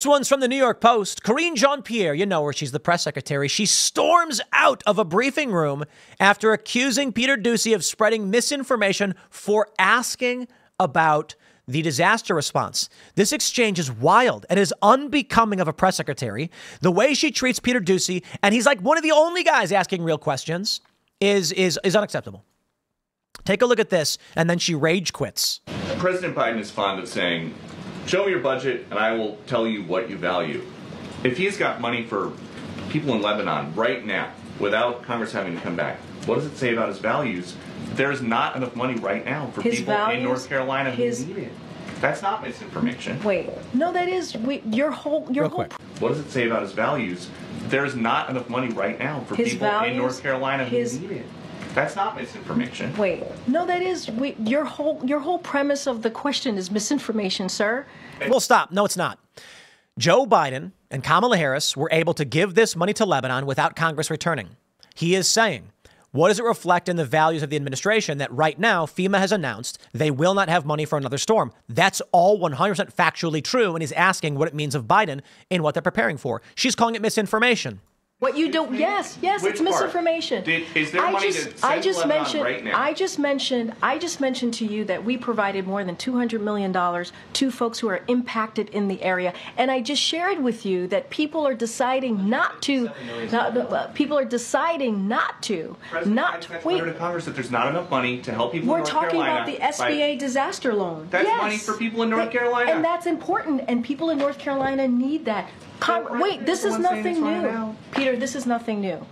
This one's from the New York Post. Karine Jean-Pierre, you know her, she's the press secretary. She storms out of a briefing room after accusing Peter Doocy of spreading misinformation for asking about the disaster response. This exchange is wild and is unbecoming of a press secretary. The way she treats Peter Doocy, and he's like one of the only guys asking real questions, is unacceptable. Take a look at this, and then she rage quits. President Biden is fond of saying, show me your budget and I will tell you what you value. If he's got money for people in Lebanon right now, without Congress having to come back, what does it say about his values? There's not enough money right now for people in North Carolina who need it. That's not misinformation. Wait, no, that is your whole. What does it say about his values? There's not enough money right now for people in North Carolina who need it. That's not misinformation. Wait, no, that is your whole premise of the question is misinformation, sir. Well, stop. No, it's not. Joe Biden and Kamala Harris were able to give this money to Lebanon without Congress returning. He is saying, what does it reflect in the values of the administration that right now FEMA has announced they will not have money for another storm? That's all 100% factually true, and he's asking what it means of Biden and what they're preparing for. She's calling it misinformation. What you don't? Yes, it's misinformation. Is there money to send to Lebanon right now? I just mentioned to you that we provided more than $200 million to folks who are impacted in the area, and I just shared with you that people are deciding not to. People are deciding not to. Not wait. To Congress that there's not enough money to help people. We're talking about the SBA disaster loan. That's money for people in North Carolina, and that's important. And people in North Carolina need that. Wait, this is nothing new. Peter, this is nothing new.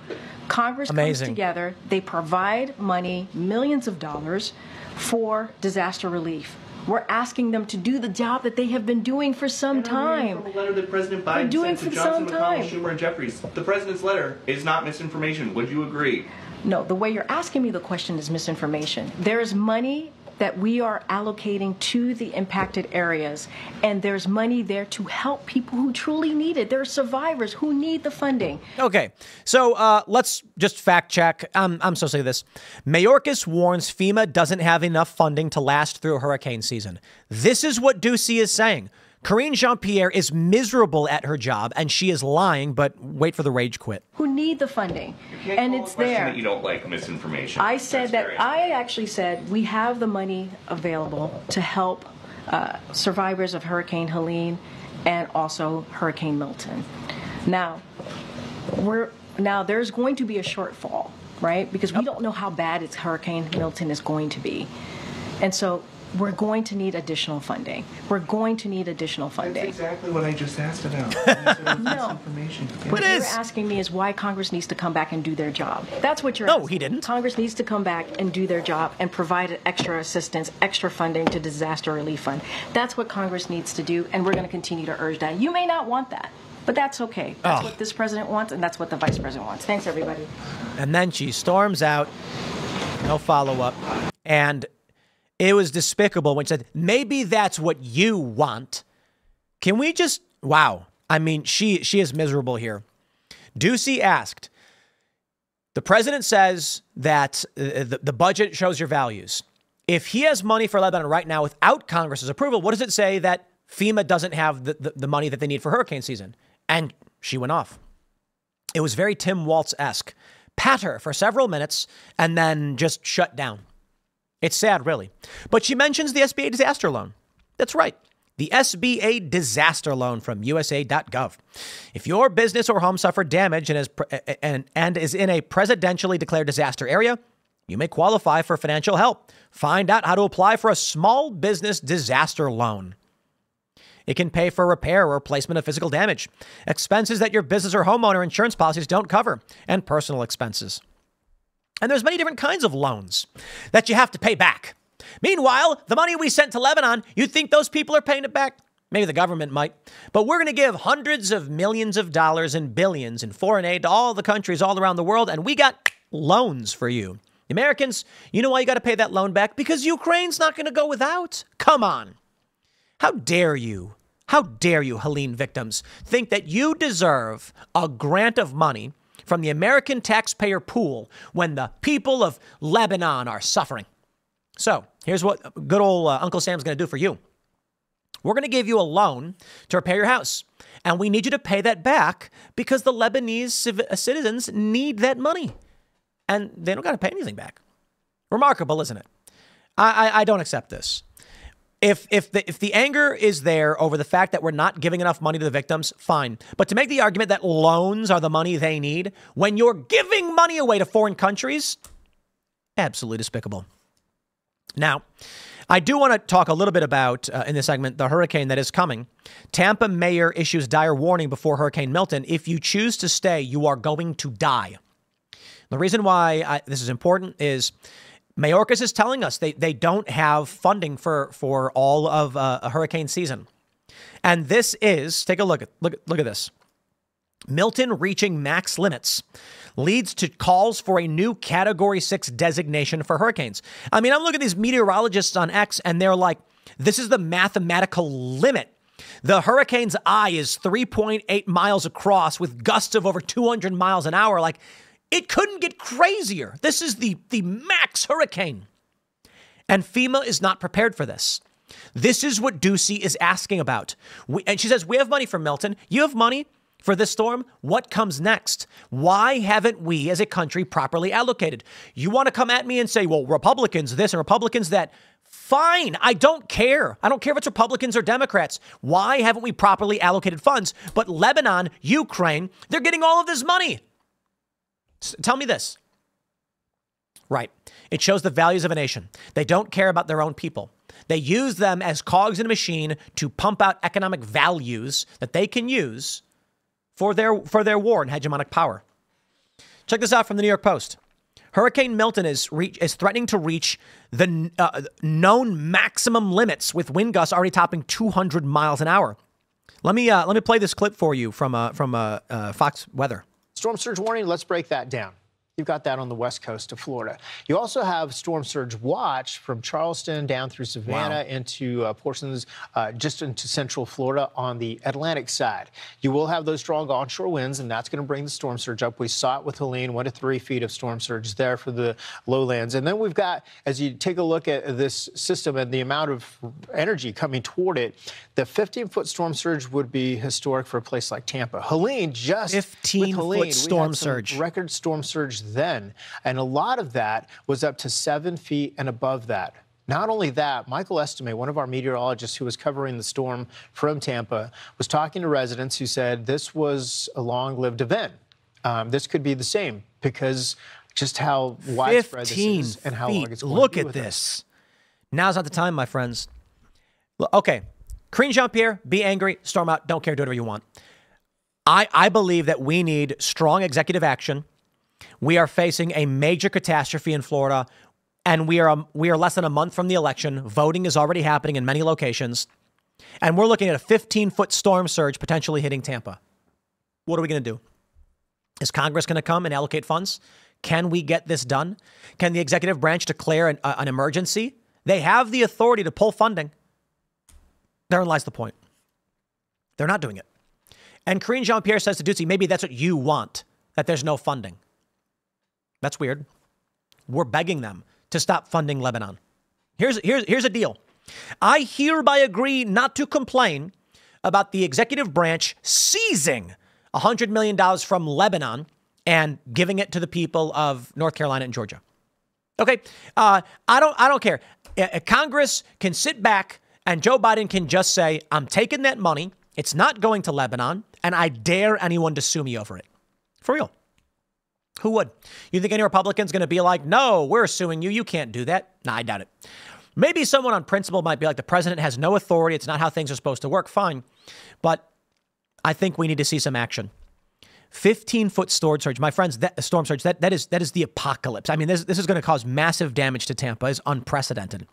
Congress comes together. They provide money, millions of dollars, for disaster relief. We're asking them to do the job that they have been doing for some time. From a letter that President Biden sent to Johnson, McConnell, Schumer, and Jeffries. The president's letter is not misinformation. Would you agree? No, the way you're asking me the question is misinformation. There is money that we are allocating to the impacted areas, and there's money there to help people who truly need it. There are survivors who need the funding. Okay, so let's just fact check. I'm so sick of this. Mayorkas warns FEMA doesn't have enough funding to last through hurricane season. This is what Doocy is saying. Karine Jean-Pierre is miserable at her job, and she is lying, but wait for the rage quit. Who need the funding, and it's there. That you don't like misinformation. I said that. I actually said we have the money available to help survivors of Hurricane Helene and also Hurricane Milton. Now, there's going to be a shortfall, right? Because we don't know how bad Hurricane Milton is going to be, and so we're going to need additional funding. We're going to need additional funding. That's exactly what I just asked about. No. What you're asking me is why Congress needs to come back and do their job. That's what you're asking. No, he didn't. Congress needs to come back and do their job and provide extra assistance, extra funding to disaster relief fund. That's what Congress needs to do, and we're going to continue to urge that. You may not want that, but that's okay. That's what this president wants, and that's what the vice president wants. Thanks, everybody. And then she storms out. No follow-up. And it was despicable when she said, maybe that's what you want. Can we just, wow. I mean, she is miserable here. Doocy asked, the president says that the budget shows your values. If he has money for Lebanon right now without Congress's approval, what does it say that FEMA doesn't have the money that they need for hurricane season? And she went off. It was very Tim Waltz-esque. Pat her for several minutes and then just shut down. It's sad, really. But she mentions the SBA disaster loan. That's right. The SBA disaster loan from USA.gov. If your business or home suffered damage and is in a presidentially declared disaster area, you may qualify for financial help. Find out how to apply for a small business disaster loan. It can pay for repair or replacement of physical damage, expenses that your business or homeowner insurance policies don't cover, and personal expenses. And there's many different kinds of loans that you have to pay back. Meanwhile, the money we sent to Lebanon, you'd think those people are paying it back? Maybe the government might. But we're going to give hundreds of millions of dollars and billions in foreign aid to all the countries all around the world, and we got loans for you. Americans, you know why you got to pay that loan back? Because Ukraine's not going to go without. Come on. How dare you? How dare you, Helene victims, think that you deserve a grant of money from the American taxpayer pool when the people of Lebanon are suffering? So here's what good old Uncle Sam's going to do for you. We're going to give you a loan to repair your house. and we need you to pay that back because the Lebanese citizens need that money, and they don't got to pay anything back. Remarkable, isn't it? I don't accept this. If the anger is there over the fact that we're not giving enough money to the victims, fine. But to make the argument that loans are the money they need when you're giving money away to foreign countries, absolutely despicable. Now, I do want to talk a little bit about, in this segment, the hurricane that is coming. Tampa mayor issues dire warning before Hurricane Milton. If you choose to stay, you are going to die. The reason why this is important is Mayorkas is telling us they don't have funding for all of a hurricane season. And this is, take a look at this. Milton reaching max limits leads to calls for a new Category 6 designation for hurricanes. I mean, I'm looking at these meteorologists on X, and they're like, this is the mathematical limit. The hurricane's eye is 3.8 miles across with gusts of over 200 miles an hour. Like, it couldn't get crazier. This is the max hurricane. And FEMA is not prepared for this. This is what Ducey is asking about. And she says, we have money for Milton. You have money for this storm? What comes next? Why haven't we as a country properly allocated? You want to come at me and say, well, Republicans this and Republicans that. Fine. I don't care. I don't care if it's Republicans or Democrats. Why haven't we properly allocated funds? But Lebanon, Ukraine, they're getting all of this money. Tell me this. Right. It shows the values of a nation. They don't care about their own people. They use them as cogs in a machine to pump out economic values that they can use for their war and hegemonic power. Check this out from the New York Post. Hurricane Milton is threatening to reach the known maximum limits with wind gusts already topping 200 miles an hour. Let me play this clip for you from Fox Weather. Storm surge warning, let's break that down. You've got that on the west coast of Florida. You also have storm surge watch from Charleston down through Savannah into portions just into central Florida on the Atlantic side. You will have those strong onshore winds, and that's going to bring the storm surge up. We saw it with Helene, 1 to 3 feet of storm surge there for the lowlands. And then we've got, as you take a look at this system and the amount of energy coming toward it, the 15-foot storm surge would be historic for a place like Tampa. Helene, just 15-foot storm surge. Record storm surge then, and a lot of that was up to 7 feet and above that. Not only that, Michael Estime, one of our meteorologists who was covering the storm from Tampa, was talking to residents who said this was a long-lived event. This could be the same because just how widespread this is and how long it's going Look to be at with this. us. Now's not the time, my friends. Okay, Karine Jean-Pierre, be angry, storm out, don't care, do whatever you want. I believe that we need strong executive action. We are facing a major catastrophe in Florida, and we are less than a month from the election. Voting is already happening in many locations, and we're looking at a 15-foot storm surge potentially hitting Tampa. What are we going to do? Is Congress going to come and allocate funds? Can we get this done? Can the executive branch declare an emergency? They have the authority to pull funding. Therein lies the point. They're not doing it. And Karine Jean-Pierre says to Ducey, maybe that's what you want, that there's no funding. That's weird. We're begging them to stop funding Lebanon. Here's a deal. I hereby agree not to complain about the executive branch seizing $100 million from Lebanon and giving it to the people of North Carolina and Georgia. Okay, I don't care. Congress can sit back and Joe Biden can just say, I'm taking that money. It's not going to Lebanon, and I dare anyone to sue me over it. For real. Who would? You think any Republican's going to be like, no, we're suing you. You can't do that. Nah, I doubt it. Maybe someone on principle might be like, the president has no authority. It's not how things are supposed to work. Fine. But I think we need to see some action. 15-foot storm surge. My friends, storm surge, that is the apocalypse. I mean, this is going to cause massive damage to Tampa. It's unprecedented.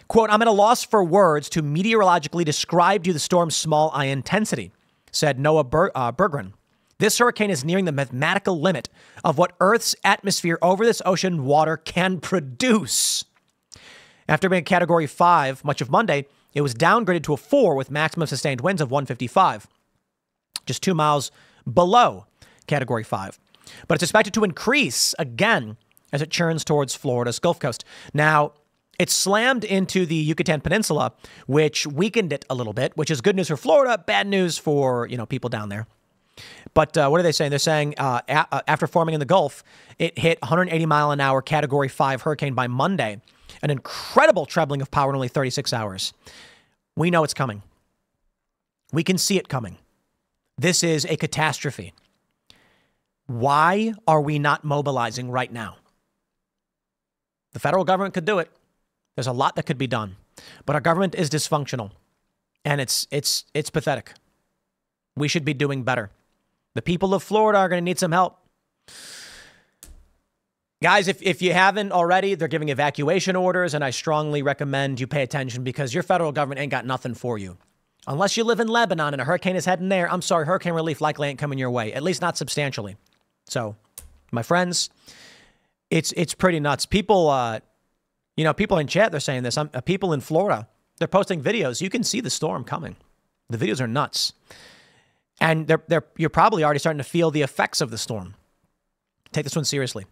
Quote, I'm at a loss for words to meteorologically describe to you the storm's small I intensity, said Noah Berggren. This hurricane is nearing the mathematical limit of what Earth's atmosphere over this ocean water can produce. After being a Category 5 much of Monday, it was downgraded to a 4 with maximum sustained winds of 155, just 2 miles below Category 5. But it's expected to increase again as it churns towards Florida's Gulf Coast. Now, It slammed into the Yucatan Peninsula, which weakened it a little bit, which is good news for Florida, bad news for, people down there. But what are they saying? They're saying after forming in the Gulf, it hit 180-mile-an-hour Category 5 hurricane by Monday, an incredible trebling of power in only 36 hours. We know it's coming. We can see it coming. This is a catastrophe. Why are we not mobilizing right now? The federal government could do it. There's a lot that could be done, but our government is dysfunctional, and it's pathetic. We should be doing better. The people of Florida are going to need some help. Guys, if you haven't already, they're giving evacuation orders, and I strongly recommend you pay attention because your federal government ain't got nothing for you. Unless you live in Lebanon and a hurricane is heading there, I'm sorry, hurricane relief likely ain't coming your way, at least not substantially. So, my friends, it's pretty nuts. People, people in chat, they're saying this. People in Florida, they're posting videos. You can see the storm coming. The videos are nuts. And you're probably already starting to feel the effects of the storm. Take this one seriously.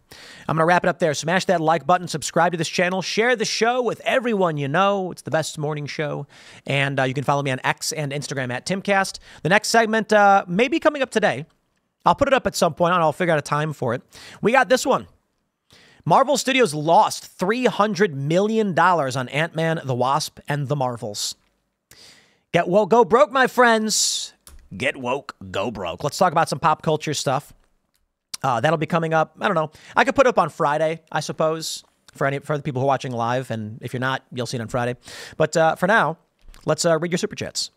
I'm going to wrap it up there. Smash that like button, subscribe to this channel, share the show with everyone you know. It's the best morning show. And you can follow me on X and Instagram at Timcast. The next segment may be coming up today. I'll put it up at some point and I'll figure out a time for it. We got this one. Marvel Studios lost $300 million on Ant-Man, the Wasp, and the Marvels. Get woke, go broke, my friends. Get woke, go broke. Let's talk about some pop culture stuff. That'll be coming up. I don't know. I could put it up on Friday, I suppose, for the people who are watching live. And if you're not, you'll see it on Friday. But for now, let's read your super chats.